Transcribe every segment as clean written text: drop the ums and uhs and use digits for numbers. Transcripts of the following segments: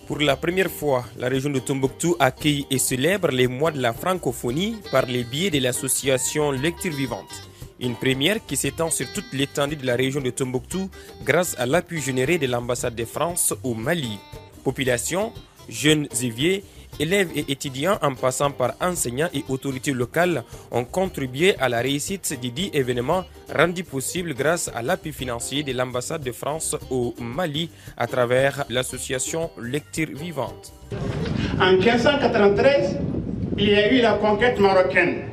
Pour la première fois, la région de Tombouctou accueille et célèbre les mois de la francophonie par les biais de l'association Lecture Vivante. Une première qui s'étend sur toute l'étendue de la région de Tombouctou grâce à l'appui généré de l'ambassade de France au Mali. Population, jeunes et vieux, élèves et étudiants en passant par enseignants et autorités locales ont contribué à la réussite du dit événement rendu possible grâce à l'appui financier de l'ambassade de France au Mali à travers l'association Lecture Vivante. En 1593, il y a eu la conquête marocaine.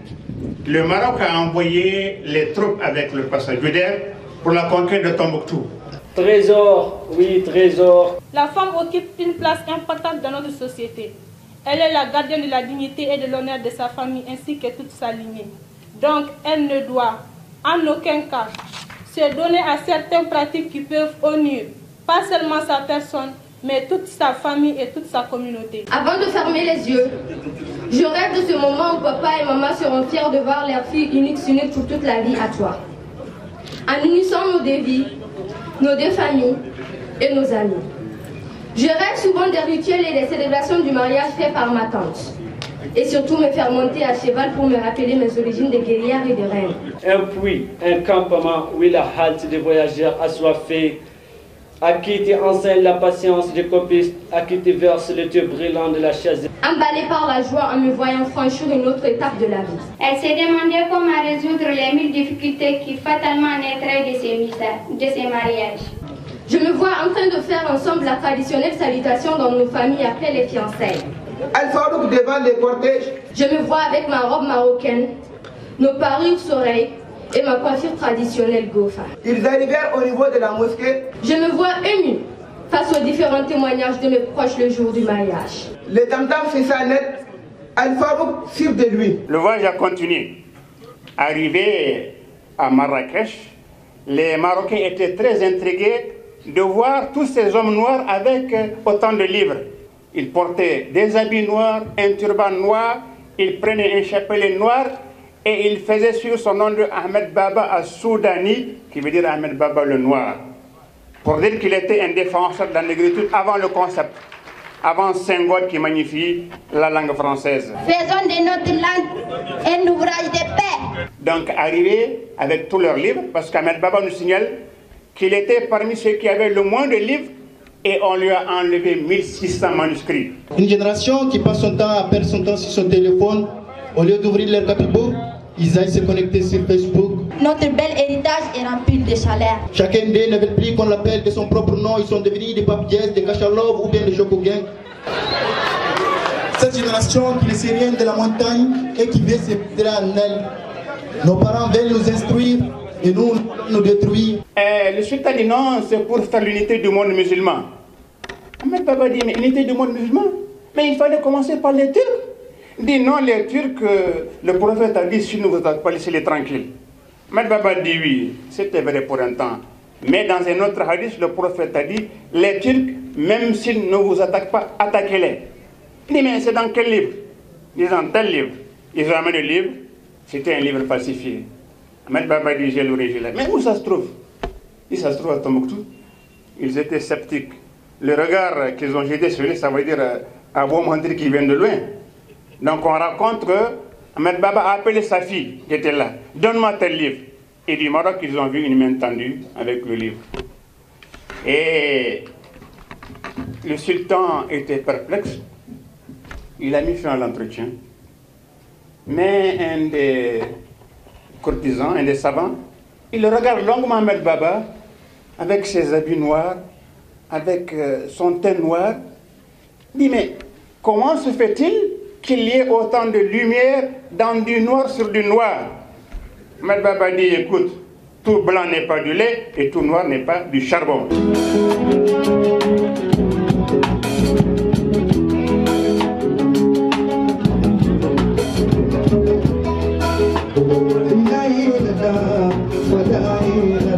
Le Maroc a envoyé les troupes avec le passage Guédère pour la conquête de Tombouctou. Trésor, oui, trésor. La femme occupe une place importante dans notre société. Elle est la gardienne de la dignité et de l'honneur de sa famille ainsi que toute sa lignée. Donc, elle ne doit en aucun cas se donner à certaines pratiques qui peuvent nuire, pas seulement sa personne, mais toute sa famille et toute sa communauté. Avant de fermer les yeux, je rêve de ce moment où papa et maman seront fiers de voir leur fille unique s'unir pour toute la vie à toi. En unissant nos deux vies, nos deux familles et nos amis. Je rêve souvent des rituels et des célébrations du mariage faits par ma tante. Et surtout me faire monter à cheval pour me rappeler mes origines de guerrière et de reine. Un puits, un campement, oui, la halte des voyageurs assoiffés, à qui tu enseignes la patience des copistes, à qui tu verses le tuyau brillant de la chaise. Emballée par la joie en me voyant franchir une autre étape de la vie. Elle s'est demandé comment résoudre les 1000 difficultés qui fatalement naîtraient de ces mariages. Je me vois en train de faire ensemble la traditionnelle salutation dans nos familles après les fiançailles. Al-Farouk devant les cortèges. Je me vois avec ma robe marocaine, nos parures soleil et ma coiffure traditionnelle Gofa. Ils arrivèrent au niveau de la mosquée. Je me vois émue face aux différents témoignages de mes proches le jour du mariage. Le tam-tam fait sa net, Al-Farouk suit de lui. Le voyage a continué. Arrivé à Marrakech, les Marocains étaient très intrigués de voir tous ces hommes noirs avec autant de livres. Ils portaient des habits noirs, un turban noir, ils prenaient un chapelet noir et ils faisaient sur son nom de Ahmed Baba al-Soudani, qui veut dire Ahmed Baba le noir, pour dire qu'il était un défenseur de la négritude avant le concept, avant Senghor qui magnifie la langue française. Faisons de notre langue un ouvrage de paix. Donc arrivé avec tous leurs livres, parce qu'Ahmed Baba nous signale qu'il était parmi ceux qui avaient le moins de livres et on lui a enlevé 1600 manuscrits. Une génération qui passe son temps à perdre son temps sur son téléphone, au lieu d'ouvrir leur copybook, ils aillent se connecter sur Facebook. Notre bel héritage est rempli de chaleur. Chacun d'eux ne veut plus qu'on l'appelle de son propre nom, ils sont devenus des papiers, des cachalov ou bien des chocoguins. Cette génération qui ne sait rien de la montagne et qui veut se perdre en elle. Nos parents veulent nous instruire et nous détruire. Le sultan dit non, c'est pour faire l'unité du monde musulman. Ahmed Baba dit, mais unité du monde musulman? Mais il fallait commencer par les Turcs. Il dit non, les Turcs, le prophète a dit, si nous vous pas laissez-les tranquilles. Ahmed Baba dit oui, c'était vrai pour un temps. Mais dans un autre hadith, le prophète a dit, les Turcs, même s'ils ne vous attaquent pas, attaquez-les. Il dit, mais c'est dans quel livre? Ils disent dans tel livre. Ils ont amené le livre, c'était un livre falsifié. Ahmed Baba dit, j'ai l'original. Mais où ça se trouve? Il ça se trouve à Tombouctou. Ils étaient sceptiques. Le regard qu'ils ont jeté sur lui, ça veut dire à bon montrer qu'ils viennent de loin. Donc on raconte que Ahmed Baba a appelé sa fille qui était là. Donne-moi tel livre. Et du Maroc, ils ont vu une main tendue avec le livre. Et le sultan était perplexe. Il a mis fin à l'entretien. Mais un des courtisans, un des savants, il regarde longuement Ahmed Baba avec ses habits noirs, avec son teint noir. Il dit, mais comment se fait-il qu'il y ait autant de lumière dans du noir sur du noir? Ahmed Baba dit, écoute, tout blanc n'est pas du lait et tout noir n'est pas du charbon. La